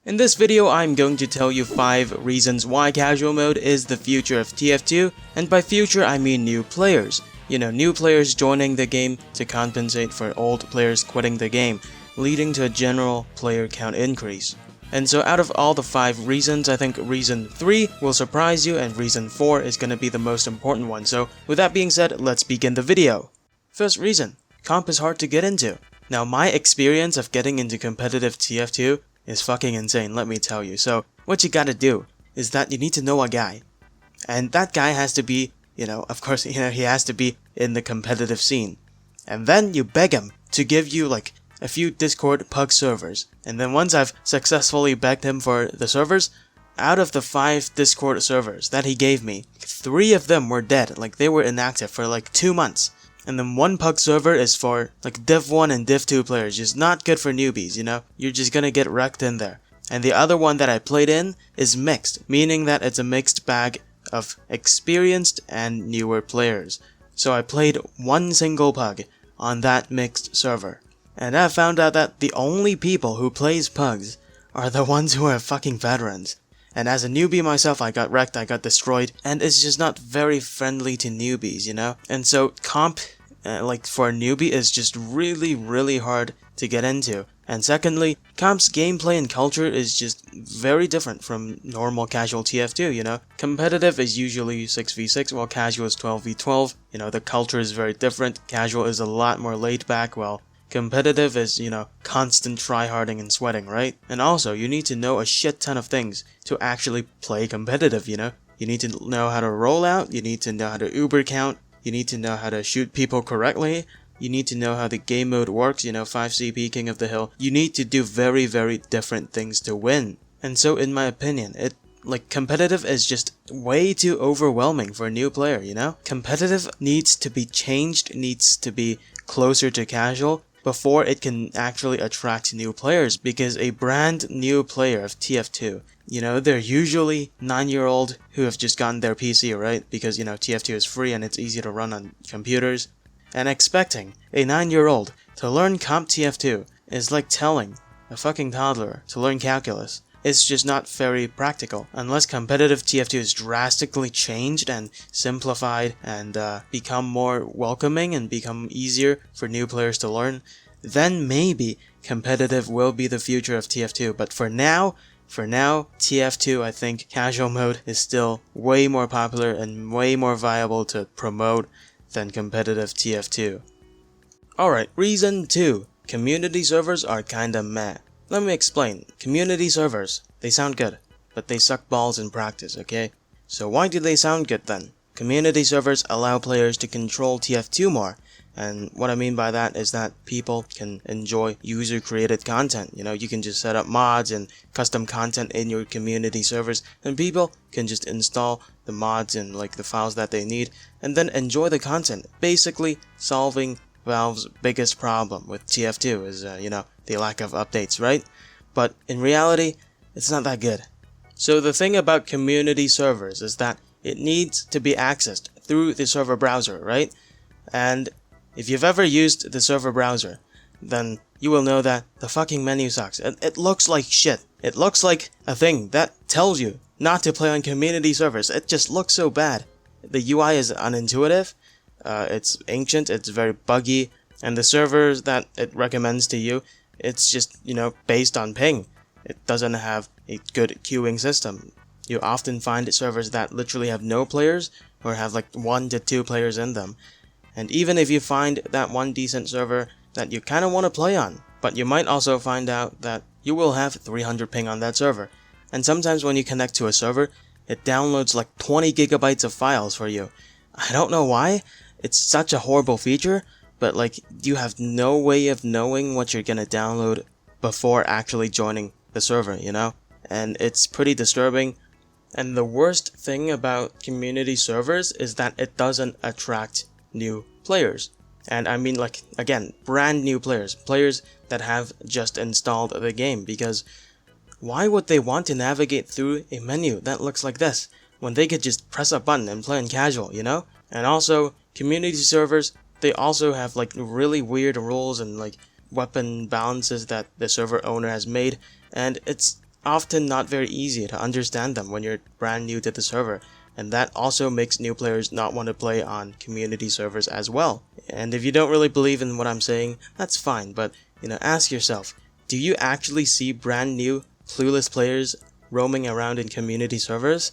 In this video, I'm going to tell you 5 reasons why casual mode is the future of TF2, and by future I mean new players. You know, new players joining the game to compensate for old players quitting the game, leading to a general player count increase. And so out of all the 5 reasons, I think reason 3 will surprise you and reason 4 is going to be the most important one. So with that being said, let's begin the video. First reason, comp is hard to get into. Now my experience of getting into competitive TF2 is fucking insane, let me tell you. So what you gotta do is that you need to know a guy. And that guy has to be, of course, he has to be in the competitive scene. And then you beg him to give you like a few Discord pug servers. And then once I've successfully begged him for the servers, out of the 5 Discord servers that he gave me, 3 of them were dead, like they were inactive for like 2 months. And then 1 pug server is for like Div 1 and Div 2 players, just not good for newbies, You're just gonna get wrecked in there. And the other one that I played in is mixed, meaning that it's a mixed bag of experienced and newer players. So I played 1 single pug on that mixed server. And I found out that the only people who plays pugs are the ones who are fucking veterans. And as a newbie myself, I got wrecked, I got destroyed, and it's just not very friendly to newbies, And so comp, like for a newbie, is just really hard to get into. And secondly, comp's gameplay and culture is just very different from normal casual TF2, Competitive is usually 6v6, while casual is 12v12. The culture is very different. Casual is a lot more laid back, while competitive is, constant tryharding and sweating, right? And also, you need to know a shit ton of things to actually play competitive, You need to know how to roll out, you need to know how to uber count, you need to know how to shoot people correctly, you need to know how the game mode works, 5CP King of the Hill. You need to do very different things to win. And so, in my opinion, competitive is just way too overwhelming for a new player, Competitive needs to be changed, needs to be closer to casual, before it can actually attract new players, because a brand new player of TF2, they're usually 9-year-old who have just gotten their PC, right? Because, TF2 is free and it's easy to run on computers. And expecting a 9-year-old to learn comp TF2 is like telling a fucking toddler to learn calculus. It's just not very practical. Unless competitive TF2 is drastically changed and simplified and become more welcoming and become easier for new players to learn, then maybe competitive will be the future of TF2. But for now, TF2, I think casual mode is still way more popular and way more viable to promote than competitive TF2. Alright, reason 2. Community servers are kinda meh. Let me explain. Community servers, they sound good, but they suck balls in practice, okay? So why do they sound good then? Community servers allow players to control TF2 more, and what I mean by that is that people can enjoy user-created content. You can just set up mods and custom content in your community servers, and people can just install the mods and like the files that they need, and then enjoy the content, basically solving Valve's biggest problem with TF2 is, the lack of updates, right? But in reality, it's not that good. So the thing about community servers is that it needs to be accessed through the server browser, right? And if you've ever used the server browser, then you will know that the fucking menu sucks. It looks like shit. It looks like a thing that tells you not to play on community servers. It just looks so bad. The UI is unintuitive, it's ancient, it's very buggy, and the servers that it recommends to you, it's just, based on ping. It doesn't have a good queuing system. You often find servers that literally have no players or have like 1 to 2 players in them. And even if you find that one decent server that you kind of want to play on, but you might also find out that you will have 300 ping on that server. And sometimes when you connect to a server, it downloads like 20 gigabytes of files for you. I don't know why. It's such a horrible feature, but like you have no way of knowing what you're gonna download before actually joining the server, And it's pretty disturbing. And the worst thing about community servers is that it doesn't attract new players. And I mean, like, again, brand new players that have just installed the game, because why would they want to navigate through a menu that looks like this when they could just press a button and play in casual, And also, community servers, they also have like really weird rules and like weapon balances that the server owner has made, and it's often not very easy to understand them when you're brand new to the server. And that also makes new players not want to play on community servers as well. And if you don't really believe in what I'm saying, that's fine, but ask yourself, do you actually see brand new, clueless players roaming around in community servers?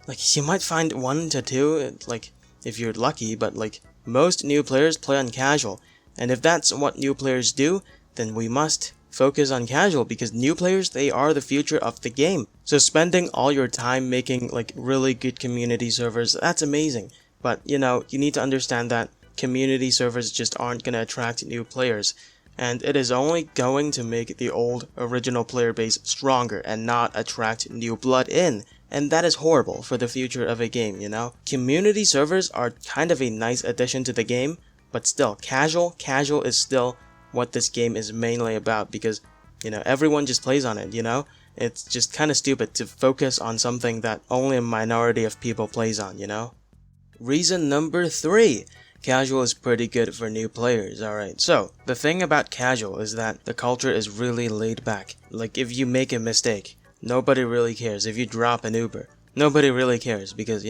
Like, you might find 1 to 2, like, if you're lucky, but like, most new players play on casual. And if that's what new players do, then we must focus on casual, because new players, they are the future of the game. So spending all your time making like really good community servers, that's amazing. But you need to understand that community servers just aren't going to attract new players. And it is only going to make the old original player base stronger and not attract new blood in. And that is horrible for the future of a game, Community servers are kind of a nice addition to the game, but still, casual is still what this game is mainly about, because everyone just plays on it. It's just kind of stupid to focus on something that only a minority of people plays on. Reason number 3, casual is pretty good for new players. Alright, so the thing about casual is that the culture is really laid back. Like, if you make a mistake, nobody really cares. If you drop an Uber, nobody really cares, because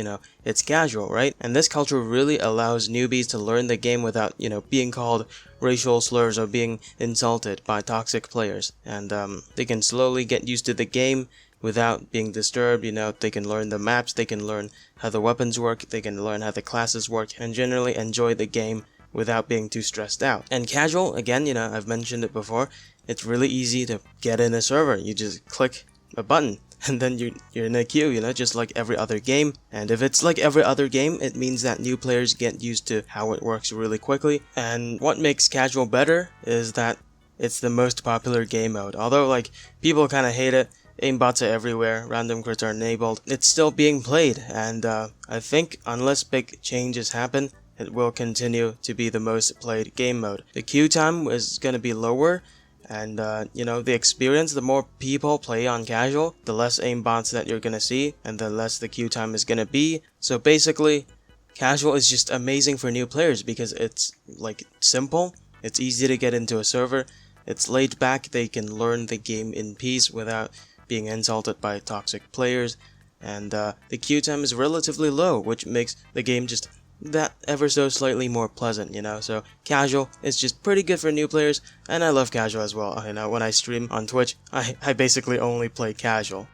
it's casual, right? And this culture really allows newbies to learn the game without being called racial slurs or being insulted by toxic players. And they can slowly get used to the game without being disturbed. They can learn the maps, they can learn how the weapons work, they can learn how the classes work, and generally enjoy the game without being too stressed out. And casual, again, I've mentioned it before, it's really easy to get in a server. You just click a button and then you're in a queue, just like every other game. And if it's like every other game, it means that new players get used to how it works really quickly. And what makes casual better is that it's the most popular game mode. Although like people kind of hate it, aimbots are everywhere, random crits are enabled, it's still being played. And I think unless big changes happen, it will continue to be the most played game mode. The queue time is going to be lower, and the experience, the more people play on casual, the less aimbots that you're gonna see, and the less the queue time is gonna be. So basically, casual is just amazing for new players because it's like simple, it's easy to get into a server, it's laid back, they can learn the game in peace without being insulted by toxic players, and the queue time is relatively low, which makes the game just that ever so slightly more pleasant, so casual is just pretty good for new players, and I love casual as well. When I stream on Twitch, I basically only play casual.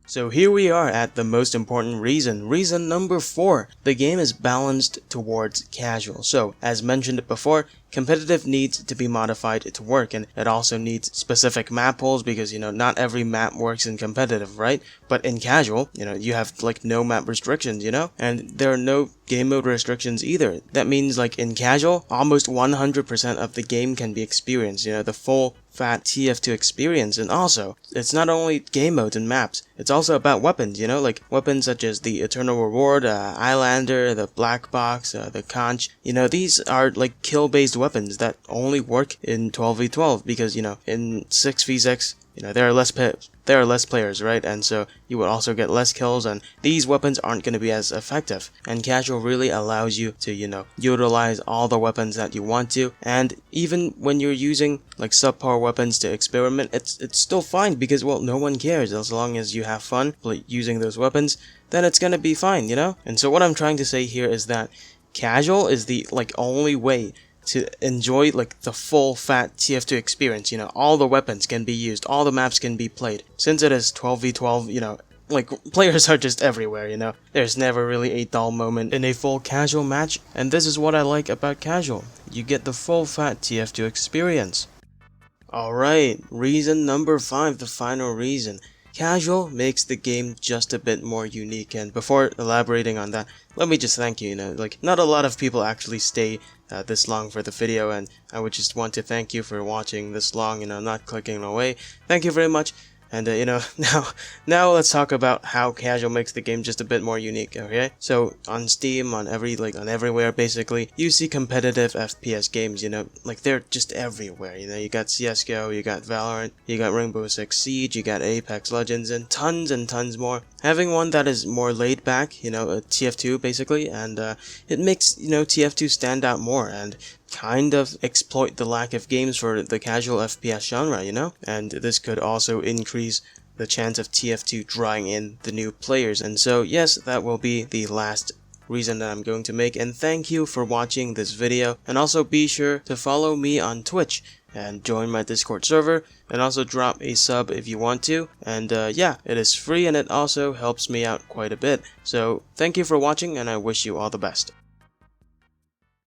So here we are at the most important reason number 4. The game is balanced towards casual. So, as mentioned before, competitive needs to be modified to work, and it also needs specific map pools because, not every map works in competitive, right? But in casual, you have like no map restrictions, and there are no game mode restrictions either. That means like in casual, almost 100% of the game can be experienced, the full fat TF2 experience. And also, it's not only game modes and maps, it's also about weapons, like weapons such as the Eternal Reward, Islander, the Black Box, the Conch. These are like kill-based weapons that only work in 12v12 because, in 6v6, there are less players, right? And so you would also get less kills, and these weapons aren't going to be as effective. And casual really allows you to, utilize all the weapons that you want to. And even when you're using like subpar weapons to experiment, it's still fine because, well, no one cares as long as you have fun using those weapons. Then it's gonna be fine, And so what I'm trying to say here is that casual is the like only way to enjoy like the full fat TF2 experience. All the weapons can be used, all the maps can be played. Since it is 12v12, like players are just everywhere, There's never really a dull moment in a full casual match, and this is what I like about casual. You get the full fat TF2 experience. Alright, reason number 5, the final reason. Casual makes the game just a bit more unique, and before elaborating on that, let me just thank you, like not a lot of people actually stay this long for the video, and I would just want to thank you for watching this long, not clicking away. Thank you very much. And now let's talk about how casual makes the game just a bit more unique, okay? So on Steam, on everywhere basically, you see competitive FPS games, like they're just everywhere, you got CS:GO, you got Valorant, you got Rainbow Six Siege, you got Apex Legends, and tons more. Having one that is more laid back, a TF2 basically, and it makes, TF2 stand out more and kind of exploit the lack of games for the casual FPS genre, and this could also increase the chance of TF2 drawing in the new players. And so yes, that will be the last reason that I'm going to make, and thank you for watching this video, and also be sure to follow me on Twitch and join my Discord server, and also drop a sub if you want to, and yeah, it is free and it also helps me out quite a bit. So thank you for watching, and I wish you all the best.